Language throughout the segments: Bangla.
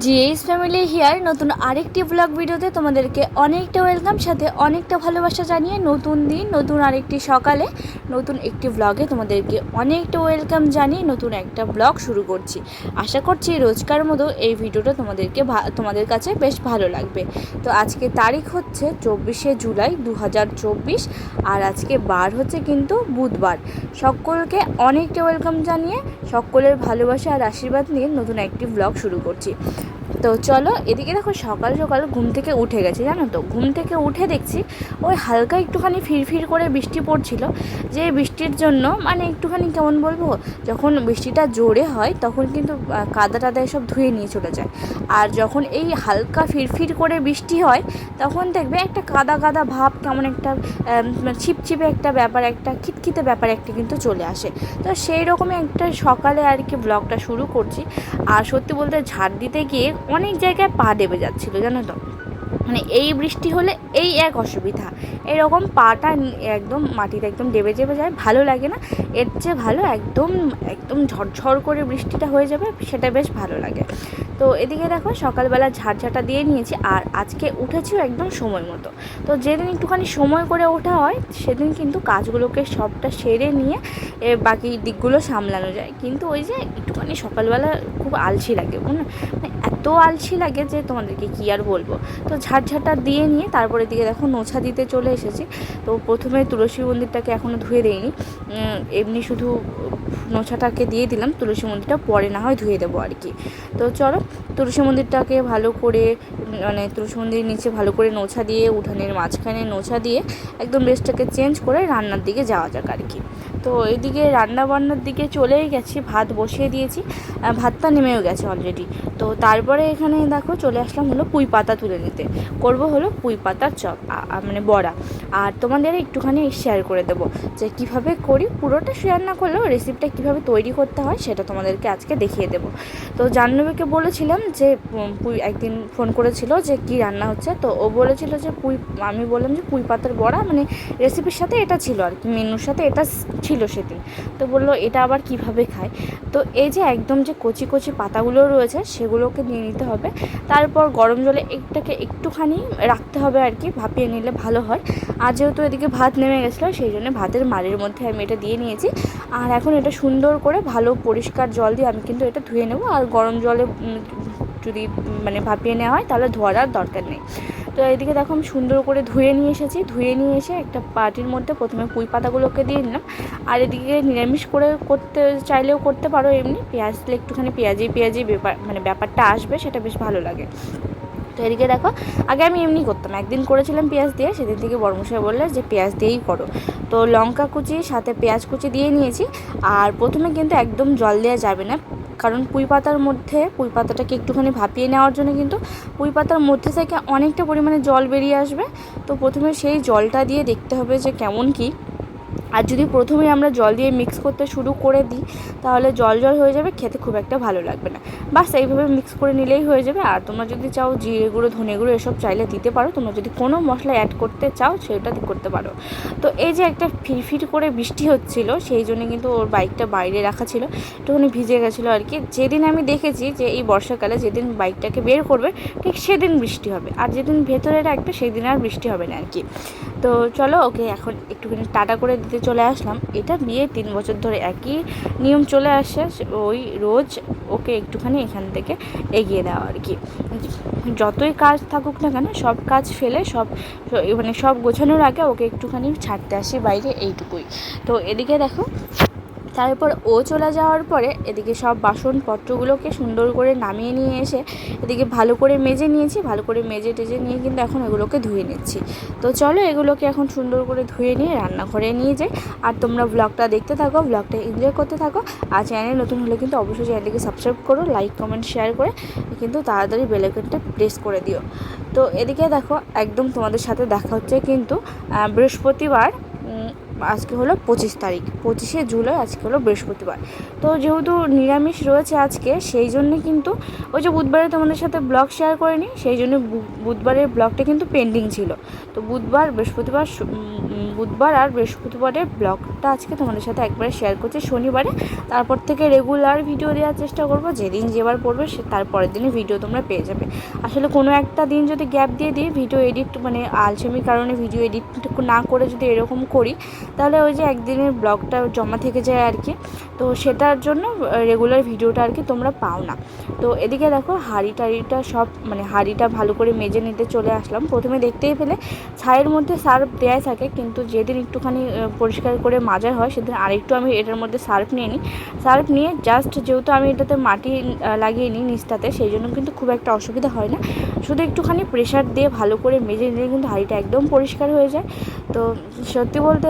জিএস ফ্যামিলি হিয়ার নতুন আরেকটি ব্লগ ভিডিওতে তোমাদেরকে অনেকটা ওয়েলকাম, সাথে অনেকটা ভালোবাসা জানিয়ে নতুন দিন, নতুন আরেকটি সকালে, নতুন একটি ব্লগে তোমাদেরকে অনেকটা ওয়েলকাম জানিয়ে নতুন একটা ব্লগ শুরু করছি। আশা করছি রোজকার মতো এই ভিডিওটা তোমাদের কাছে বেশ ভালো লাগবে। তো আজকে তারিখ হচ্ছে 24শে জুলাই 2024, আর আজকে বার হচ্ছে কিন্তু বুধবার। সকলকে অনেকটা ওয়েলকাম জানিয়ে সকলের ভালোবাসা আর আশীর্বাদ নিয়ে নতুন একটি ব্লগ শুরু করছি। তো চলো, এদিকে দেখো সকাল সকাল ঘুম থেকে উঠে গেছে, জানো তো। ঘুম থেকে উঠে দেখছি ওই হালকা একটুখানি ফিরফির করে বৃষ্টি পড়ছিল, যে বৃষ্টির জন্য মানে একটুখানি কেমন বলবো, যখন বৃষ্টিটা জোরে হয় তখন কিন্তু কাদা টাদা এসব ধুয়ে নিয়ে চলে যায়। আর যখন এই হালকা ফিরফির করে বৃষ্টি হয় তখন দেখবে একটা কাদা কাদা ভাব, কেমন একটা ছিপছিপে একটা ব্যাপার, একটা খিটখিটে ব্যাপার একটা কিন্তু চলে আসে। তো সেই রকমই একটা সকালে আর কি ব্লগটা শুরু করছি। আর সত্যি বলতে ঝাড় দিতে গিয়ে অনেক জায়গায় পা ডেবে যাচ্ছিলো, জানো তো। মানে এই বৃষ্টি হলে এই এক অসুবিধা, এরকম পাটা একদম মাটিতে একদম ডেবে ডেবে যায়, ভালো লাগে না। এর চেয়ে ভালো একদম একদম ঝরঝর করে বৃষ্টিটা হয়ে যাবে, সেটা বেশ ভালো লাগে। তো এদিকে দেখো সকালবেলা ঝাড়ঝাটা দিয়ে নিয়েছি, আর আজকে উঠেছিও একদম সময় মতো। তো যেদিন একটুখানি সময় করে ওঠা হয় সেদিন কিন্তু কাজগুলোকে সবটা সেরে নিয়ে বাকি দিকগুলো সামলানো যায়। কিন্তু ওই যে একটুখানি সকালবেলা খুব আলসি লাগে, মানে এত আলসি লাগে যে তোমাদেরকে কী আর বলবো। তো ঝাড়ঝাটা দিয়ে নিয়ে তারপরে দিকে দেখো নোছা দিতে চলে এসেছি। তো প্রথমে তুলসী মন্দিরটাকে এখনও ধুয়ে দেইনি, এমনি শুধু নোছাটাকে দিয়ে দিলাম। তুলসী মন্দিরটা পরে না হয় ধুয়ে দেবো আর কি। তো চলো, তুলসী মন্দিরটাকে ভালো করে মানে তুলসী মন্দিরের নিচে ভালো করে নোছা দিয়ে, উঠানের মাঝখানে নোছা দিয়ে একদম ড্রেসটাকে চেঞ্জ করে রান্নার দিকে যাওয়া যাক আর কি। তো এদিকে রান্না বান্নার দিকে চলেই গেছি, ভাত বসিয়ে দিয়েছি, ভাতটা নেমেও গেছে অলরেডি। তো তারপরে এখানে দেখো চলে আসলাম হলো পুঁই পাতা তুলে নিতে, করবো হলো পুঁই পাতার চপ, মানে বড়া। আর তোমাদের একটুখানি শেয়ার করে দেবো যে কীভাবে করি, পুরোটা শেয়ার না করলেও রেসিপিটা কীভাবে তৈরি করতে হয় সেটা তোমাদেরকে আজকে দেখিয়ে দেবো। তো জাহ্নবীকে বলেছিলাম যে পুঁই, একদিন ফোন করেছিল যে কি রান্না হচ্ছে, তো ও বলেছিল যে আমি বললাম যে পুঁই পাতার বড়া, মানে রেসিপির সাথে এটা ছিল আর কি, মেনুর সাথে এটা ছিল সেদিন। তো বললো এটা আবার কিভাবে খায়। তো এই যে একদম যে কচি কচি পাতাগুলো রয়েছে সেগুলোকে নিয়ে নিতে হবে, তারপর গরম জলে এটাকে একটুখানি রাখতে হবে আর কি, ভাপিয়ে নিলে ভালো হয়। আর যেহেতু এদিকে ভাত নেমে গেছিলো সেই জন্য ভাতের মাড়ির মধ্যে আমি এটা দিয়ে নিয়েছি। আর এখন এটা সুন্দর করে ভালো পরিষ্কার জল দিয়ে আমি কিন্তু এটা ধুয়ে নেবো। আর গরম জলে যদি মানে ভাপিয়ে নেওয়া হয় তাহলে ধোয়ার আর দরকার নেই। তো এইদিকে দেখো আমি সুন্দর করে ধুয়ে নিয়ে এসেছি, ধুয়ে নিয়ে এসে একটা বাটির মধ্যে প্রথমে পুঁই পাতাগুলোকে দিয়ে নিলাম। আর এদিকে নিরামিষ করে করতে চাইলেও করতে পারো, এমনি পেঁয়াজ দিলে একটুখানি পেঁয়াজি ব্যাপারটা আসবে, সেটা বেশ ভালো লাগে। তো এদিকে দেখো আগে আমি এমনি করতাম, একদিন করেছিলাম পেঁয়াজ দিয়ে, সেদিন থেকে বড়মশাই বললে যে পেঁয়াজ দিয়েই করো। তো লঙ্কা কুচি সাথে পেঁয়াজ কুচি দিয়ে নিয়েছি। আর প্রথমে কিন্তু একদম জল দেওয়া যাবে না, কারণ পুঁই পাতাটাকে একটুখানি ভাপিয়ে নেওয়ার জন্য কিন্তু পুঁই পাতার মধ্যে থেকে অনেকটা পরিমাণে জল বেরিয়ে আসবে। তো প্রথমে সেই জলটা দিয়ে দেখতে হবে যে কেমন কী। আর যদি প্রথমেই আমরা জল দিয়ে মিক্স করতে শুরু করে দিই তাহলে জল জল হয়ে যাবে, খেতে খুব একটা ভালো লাগবে না। বাস এইভাবে মিক্স করে নিলেই হয়ে যাবে। আর তোমরা যদি চাও জিরে গুঁড়ো, ধনে গুঁড়ো এসব চাইলে দিতে পারো। তোমরা যদি কোনো মশলা অ্যাড করতে চাও সেটা করতে পারো। তো এই যে একটা ফিরফির করে বৃষ্টি হচ্ছিল, সেই জন্য কিন্তু ওর বাইকটা বাইরে রাখা ছিল, একটুখানি ভিজে গেছিলো আর কি। যেদিন আমি দেখেছি যে এই বর্ষাকালে যেদিন বাইকটাকে বের করবে ঠিক সেদিন বৃষ্টি হবে, আর যেদিন ভেতরে রাখবে সেই দিন আর বৃষ্টি হবে না আর কি। তো চলো, ওকে এখন একটুখানি টাটা করে দিতে চলে আসলাম। এটা বিয়ে 3 বছর ধরে একই নিয়ম চলে আসে, ওই রোজ ওকে একটুখানি এখান থেকে এগিয়ে দেওয়া আর কি। যতই কাজ থাকুক না কেন সব কাজ ফেলে সব গোছানোর আগে ওকে একটুখানি ছাড়তে আসি বাইরে, এইটুকুই। তো এদিকে দেখো তারপর ও চলে যাওয়ার পরে এদিকে সব বাসনপত্রগুলোকে সুন্দর করে নামিয়ে নিয়ে এসে এদিকে ভালো করে মেজে নিয়েছি, ভালো করে মেজে টেজে নিয়ে কিন্তু এখন এগুলোকে ধুয়ে নিচ্ছি। তো চলো এগুলোকে এখন সুন্দর করে ধুয়ে নিয়ে রান্নাঘরে নিয়ে যাই। আর তোমরা ব্লগটা দেখতে থাকো, ব্লগটা এনজয় করতে থাকো। আর চ্যানেল নতুন হলে কিন্তু অবশ্যই চ্যানেলটিকে সাবস্ক্রাইব করো, লাইক কমেন্ট শেয়ার করে কিন্তু তাড়াতাড়ি বেল আইকনটা প্রেস করে দিও। তো এদিকে দেখো একদম তোমাদের সাথে দেখা হচ্ছে কিন্তু বৃহস্পতিবার, আজকে হলো 25 তারিখ, 25শে জুলাই আজকে হলো বৃহস্পতিবার। তো যেহেতু নিরামিষ রয়েছে আজকে, সেই জন্যে কিন্তু ওই যে বুধবারে তোমাদের সাথে ব্লগ শেয়ার করিনি, সেই জন্য বুধবারের ব্লগটা কিন্তু পেন্ডিং ছিল। তো বুধবার, বৃহস্পতিবার, বুধবার আর বৃহস্পতিবারের ব্লগটা আজকে তোমাদের সাথে একবারে শেয়ার করছি শনিবারে। তারপর থেকে রেগুলার ভিডিও দেওয়ার চেষ্টা করবো, যেদিন যেবার পড়বে সে তারপরের দিনে ভিডিও তোমরা পেয়ে যাবে। আসলে কোনো একটা দিন যদি গ্যাপ দিয়ে দিই ভিডিও এডিট মানে আলসেমির কারণে ভিডিও এডিট না করে যদি এরকম করি, তাহলে ওই যে একদিনের ব্লগটা জমা থেকে যায় আর কি। তো সেটার জন্য রেগুলার ভিডিওটা আর কি তোমরা পাও না। তো এদিকে দেখো হাঁড়িটা সব মানে হাঁড়িটা ভালো করে মেজে নিতে চলে আসলাম। প্রথমে দেখতেই পেলে ছাইয়ের মধ্যে সার্ফ দেওয়াই থাকে, কিন্তু যেদিন একটুখানি পরিষ্কার করে মাজার হয় সেদিন আরেকটু আমি এটার মধ্যে সার্ফ নিয়ে নিই। সার্ফ নিয়ে জাস্ট যেহেতু আমি এটাতে মাটি লাগিয়ে নিই নিচটাতে, সেই জন্য কিন্তু খুব একটা অসুবিধা হয় না। শুধু একটুখানি প্রেশার দিয়ে ভালো করে মেজে নিলে কিন্তু হাঁড়িটা একদম পরিষ্কার হয়ে যায়। তো সত্যি বলতে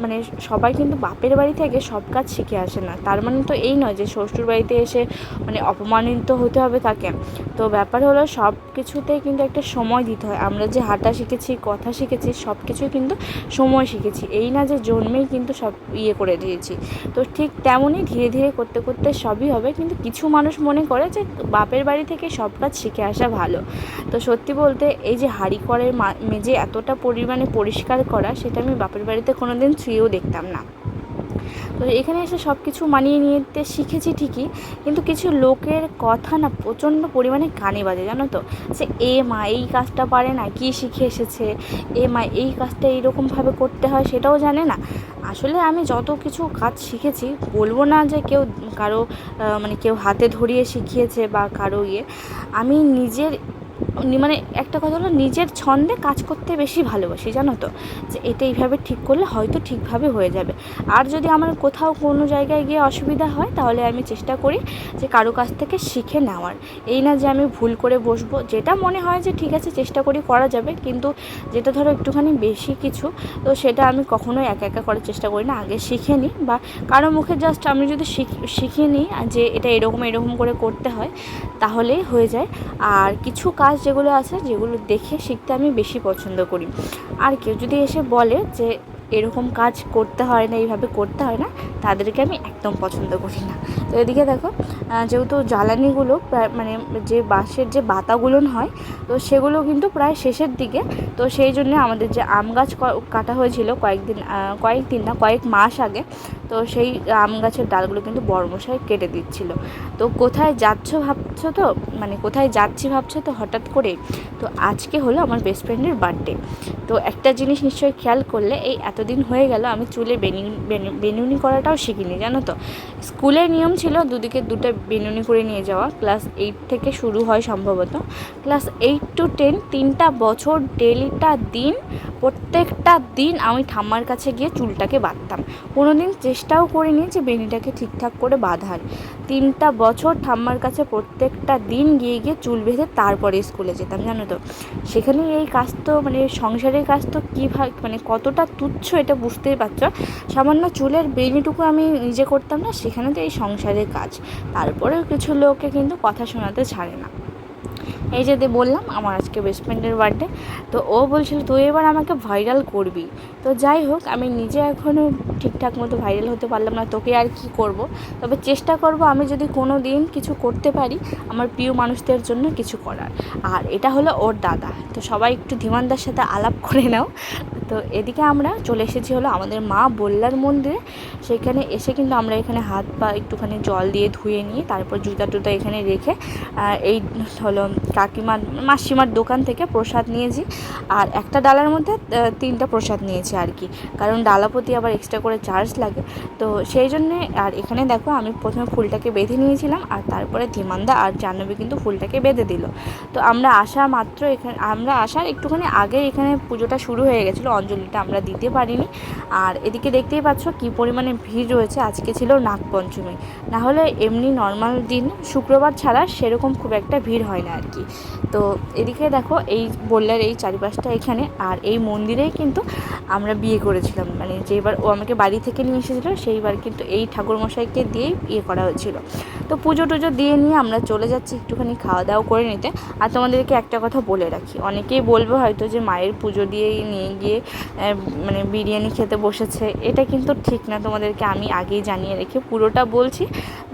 মানে সবাই কিন্তু বাপের বাড়ি থেকে সব কাজ শিখে আসে না, তার মানে তো এই নয় যে শ্বশুর বাড়িতে এসে মানে অপমানিত হতে হবে তাকে। তো ব্যাপার হলো সব কিছুতেই কিন্তু একটা সময় দিতে হয়। আমরা যে হাঁটা শিখেছি, কথা শিখেছি, সব কিছুই কিন্তু সময় শিখেছি, এই না যে জন্মেই কিন্তু সব করে দিয়েছি। তো ঠিক তেমনই ধীরে ধীরে করতে করতে সবই হবে। কিন্তু কিছু মানুষ মনে করে যে বাপের বাড়ি থেকে সব কাজ শিখে আসা ভালো। তো সত্যি বলতে এই যে হাঁড়ি কড়াই মেজে এতটা পরিমাণে পরিষ্কার করা, সেটা আমি বাপের বাড়িতে কোনো দিন ছুঁয়েও দেখতাম না। তো এখানে এসে সব কিছু মানিয়ে নিতে শিখেছি ঠিকই, কিন্তু কিছু লোকের কথা না প্রচণ্ড পরিমাণে কানে বাজে, জানো তো। যে এ মা এই কাজটা পারে না, কি শিখে এসেছে, এ মা এই কাজটা এইরকমভাবে করতে হয় সেটাও জানে না। আসলে আমি যত কিছু কাজ শিখেছি, বলবো না যে কারো মানে কেউ হাতে ধরিয়ে শিখিয়েছে বা কারো আমি নিজের মানে একটা কথা হলো নিজের ছন্দে কাজ করতে বেশি ভালোবাসি, জানো তো। যে এটা এইভাবে ঠিক করলে হয়তো ঠিকভাবে হয়ে যাবে। আর যদি আমার কোথাও কোনো জায়গায় গিয়ে অসুবিধা হয়, তাহলে আমি চেষ্টা করি যে কারো কাছ থেকে শিখে নেওয়ার। এই না যে আমি ভুল করে বসবো, যেটা মনে হয় যে ঠিক আছে চেষ্টা করি করা যাবে, কিন্তু যেটা ধরো একটুখানি বেশি কিছু, তো সেটা আমি কখনোই একা একা করার চেষ্টা করি না। আগে শিখে নিই, বা কারো মুখে জাস্ট আমি যদি শিখে নিই যে এটা এরকম এরকম করে করতে হয়, তাহলেই হয়ে যায়। আর কিছু কাজ যেগুলো আছে, যেগুলো দেখে শিখতে আমি বেশি পছন্দ করি। আর কেউ যদি এসে বলে যে এরকম কাজ করতে হয় না, এইভাবে করতে হয় না, তাদেরকে আমি একদম পছন্দ করি না। তো এদিকে দেখো যেহেতু জ্বালানিগুলো প্রায় মানে যে বাঁশের যে বাতাগুলো হয়, তো সেগুলো কিন্তু প্রায় শেষের দিকে। তো সেই জন্য আমাদের যে আম গাছ কাটা হয়েছিল কয়েকদিন না কয়েক মাস আগে, তো সেই আম গাছের ডালগুলো কিন্তু বড়মশাই কেটে দিচ্ছিল। তো কোথায় যাচ্ছি ভাবছো তো হঠাৎ করে। তো আজকে হলো আমার বেস্ট ফ্রেন্ডের বার্থডে। তো একটা জিনিস নিশ্চয়ই খেয়াল করলে, এই এতদিন হয়ে গেল আমি চুলে বেনুনি করাটাও শিখিনি, জানো তো। স্কুলের নিয়ম ছিল দুদিকে দুটো বেনুনি করে নিয়ে যাওয়া, ক্লাস 8 থেকে শুরু হয় সম্ভবত। ক্লাস 8 to 10 3টা বছর প্রত্যেকটা দিন আমি ঠাম্মার কাছে গিয়ে চুলটাকে বাঁধতাম। কোনো দিন চেষ্টাও করিনি যে বেনিটাকে ঠিকঠাক করে বাঁধার। 3টা বছর ঠাম্মার কাছে প্রত্যেকটা দিন গিয়ে চুল বেঁধে তারপরে স্কুলে যেতাম, জানো তো। সেখানে এই কাজ তো মানে সংসারের কাজ তো কীভাবে মানে কতটা তুচ্ছ এটা বুঝতেই পারছো। সামান্য চুলের বেনিটুকু আমি নিজে করতাম না, সেখানে তো এই সংসারের কাজ। তারপরেও কিছু লোককে কিন্তু কথা শোনাতে ছাড়ে না। এই যে বললাম আমার আজকে বেস্ট ফ্রেন্ডের বার্থডে, তো ও বলছিল তুই এবার আমাকে ভাইরাল করবি। তো যাই হোক, আমি নিজে এখনও ঠিকঠাক মতো ভাইরাল হতে পারলাম না, তোকে আর কি করব। তবে চেষ্টা করব আমি যদি কোনো দিন কিছু করতে পারি আমার প্রিয় মানুষদের জন্য কিছু করার। আর এটা হলো ওর দাদা। তো সবাই একটু ধীমানদার সাথে আলাপ করে নাও। তো এদিকে আমরা চলে এসেছি হলো আমাদের মা বল্লার মন্দিরে। সেখানে এসে কিন্তু আমরা এখানে হাত পা একটুখানি জল দিয়ে ধুয়ে নিয়ে তারপর জুতা টুতা এখানে রেখে এই হলো মাসিমার দোকান থেকে প্রসাদ নিয়েছি। আর একটা ডালার মধ্যে 3টা প্রসাদ নিয়েছি আর কি, কারণ ডালাপতি আবার এক্সট্রা করে চার্জ লাগে। তো সেই জন্যে আর এখানে দেখো আমি প্রথমে ফুলটাকে বেঁধে নিয়েছিলাম, আর তারপরে ধীমানদা আর জাহ্নবী কিন্তু ফুলটাকে বেঁধে দিল। তো আমরা আসার একটুখানি আগে এখানে পুজোটা শুরু হয়ে গেছিলো, অঞ্জলিটা আমরা দিতে পারিনি। আর এদিকে দেখতেই পাচ্ছ কী পরিমাণে ভিড় রয়েছে। আজকে ছিল নাগপঞ্চমী, না হলে এমনি নর্মাল দিন শুক্রবার ছাড়া সেরকম খুব একটা ভিড় হয় না আর কি। তো এদিকে দেখো এই বললার এই চারিপাশটা এখানে, আর এই মন্দিরেই কিন্তু আমরা বিয়ে করেছিলাম। মানে যেবার ও আমাকে বাড়ি থেকে নিয়ে এসেছিলো সেইবার কিন্তু এই ঠাকুরমশাইকে দিয়েই করা হয়েছিল। তো পুজো টুজো দিয়ে নিয়ে আমরা চলে যাচ্ছি একটুখানি খাওয়া দাওয়া করে নিতে। আর তোমাদেরকে একটা কথা বলে রাখি, অনেকেই বলবে হয়তো যে মায়ের পুজো দিয়েই নিয়ে গিয়ে মানে বিরিয়ানি খেতে বসেছে, এটা কিন্তু ঠিক না। তোমাদেরকে আমি আগেই জানিয়ে রেখে পুরোটা বলছি।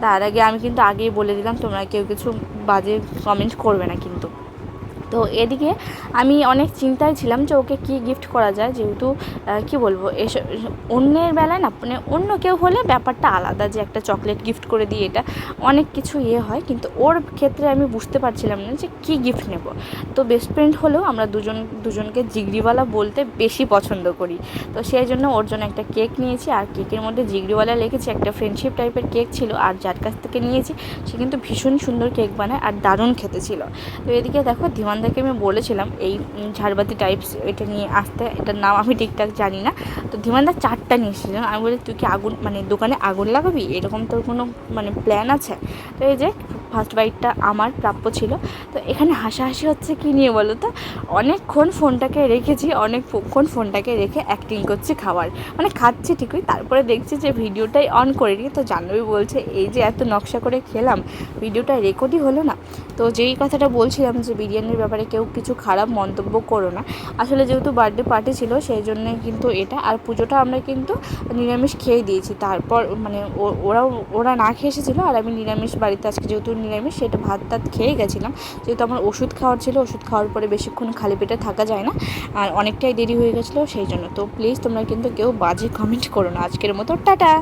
তার আগে আমি কিন্তু আগেই বলে দিলাম তোমরা কেউ কিছু বাজে কমেন্ট করবে না কিন্তু। তো এদিকে আমি অনেক চিন্তায় ছিলাম যে ওকে কী গিফট করা যায়, যেহেতু কি বলবো, এসব অন্যের বেলায় না, মানে অন্য কেউ হলে ব্যাপারটা আলাদা, যে একটা চকলেট গিফট করে দিয়ে এটা অনেক কিছু হয়, কিন্তু ওর ক্ষেত্রে আমি বুঝতে পারছিলাম না যে কী গিফট নেব। তো বেস্ট ফ্রেন্ড হলেও আমরা দুজনকে জিগরিওয়ালা বলতে বেশি পছন্দ করি। তো সেই জন্য ওর জন্য একটা কেক নিয়েছি, আর কেকের মধ্যে জিগরিওয়ালা লিখেছি, একটা ফ্রেন্ডশিপ টাইপের কেক ছিল। আর যার কাছ থেকে নিয়েছি সে কিন্তু ভীষণ সুন্দর কেক বানায় আর দারুণ খেতে ছিল। তো এদিকে দেখো, ধীমানদাকে আমি বলেছিলাম এই ঝাড়বাতি টাইপস এটা নিয়ে আসতে, এটার নাম আমি ঠিকঠাক জানি না। তো ধীমানদা 4টা নিয়ে এসেছিলেন। আমি বলি, তুই কি আগুন, মানে দোকানে আগুন লাগাবি, এরকম তোর কোনো মানে প্ল্যান আছে? তো এই যে ফার্স্ট বাইটটা আমার প্রাপ্য ছিল। তো এখানে হাসাহাসি হচ্ছে কী নিয়ে বলো তো, অনেকক্ষণ ফোনটাকে রেখে অ্যাক্টিং করছি খাওয়ার, মানে খাচ্ছি ঠিকই, তারপরে দেখছি যে ভিডিওটাই অন করিনি। তো জাহ্নবী বলছে, এই যে এত নকশা করে খেলাম, ভিডিওটা রেকর্ডই হলো না। তো যেই কথাটা বলছিলাম যে বিরিয়ানির ব্যাপারে কেউ কিছু খারাপ মন্তব্য করো না, আসলে যেহেতু বার্থডে পার্টি ছিল সেই জন্যে কিন্তু এটা, আর পুজোটা আমরা কিন্তু নিরামিষ খেয়ে দিয়েছি। তারপর মানে ওরা না খেয়ে এসেছিলো, আর আমি নিরামিষ বাড়িতে আজকে যেহেতু নিরামিষ, সেটা ভাত টাত খেয়ে গেছিলাম। যেহেতু আমার ওষুধ খাওয়ার ছিল, ওষুধ খাওয়ার পরে বেশিক্ষণ খালি পেটে থাকা যায় না, আর অনেকটাই দেরি হয়ে গেছিলো সেই জন্য। তো প্লিজ তোমরা কিন্তু কেউ বাজে কমেন্ট করো না। আজকের মতো টাটা।